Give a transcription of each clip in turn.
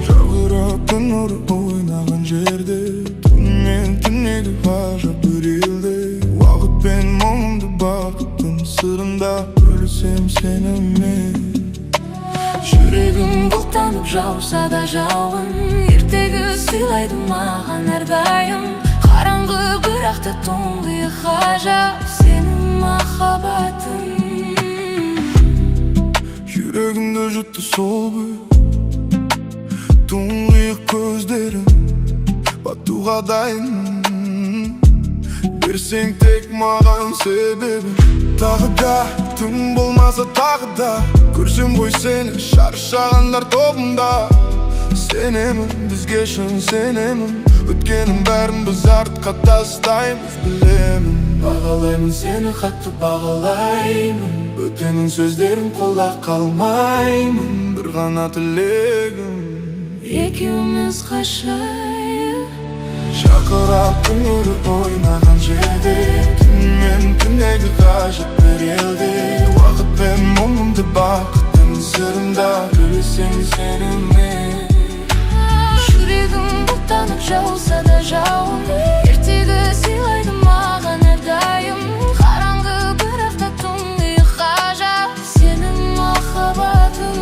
Жабырақтың нұры ойнаған жерде түнмен түнегі ғажап бір елде уақыт пен мұңымды бақыттың сырында бөлісем сенімен. Жүрегім бұлттанып жауса да жауын ертегі сыйлайды маған әрдайым. Қараңғы бірақ та тұңғиық ғажап сенің махаббатың. Жүрегімді жұтты сол бір тұңғиық көздерім, батуға дайын берсең тек маған себебін. Тағы да түн болмаса тағы да көрсем ғой сені шаршағандар тобында. Сенемін, бізге шын сенемін, өткенің бәрін біз артқа тастаймыз білемін. Бағалаймын сені, қатты бағалаймын, өтенің сөздерін қолда қалмаймын. Бір ғана тілегім екеуміз қашайық. Шақырақтың нұры ойнаған жерде түнмен түнегі ғажап бір елде уақыт пен мұңымды бақыттың сырында бөлісем сенімен. Жүрегім бұлттанып жауса да жауын ертегі сыйлайды маған әрдайым. Қараңғы бірақ та тұңғиық ғажап сенің махаббатың.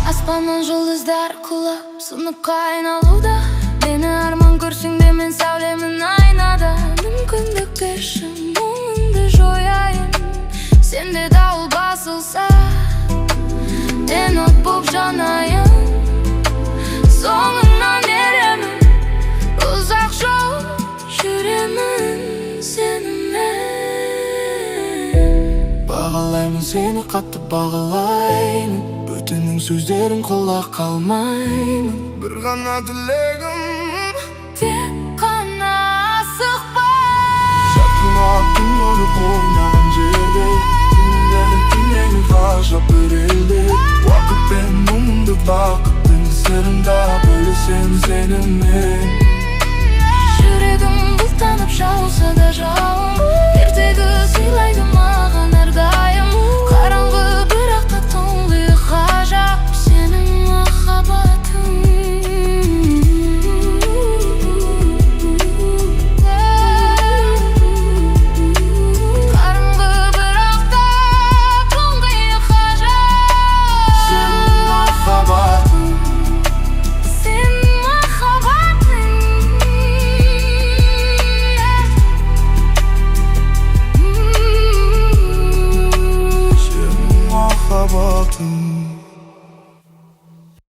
Аспаннан жұлдыздар құлап сыныққа айналуда. Мені арман көрсең де мен сәулемін айнада. Мүмкіндік берші мұңымды жояйын. Сенде дауыл басылса мен от боп жанайын. Соңыңнан еремін, ұзақ жол жүремін сенімен. Бағалаймын сені, қатты бағалаймын, өтенің сөздерін қолда қалмаймын. Бір ғана тілегім тек қана асықпа. Шақырақтың нұры ойнаған жерде түнмен түнегі ғажап бір елде уақыт пен мұңымды бақыттың сырында бөлісем сенімен.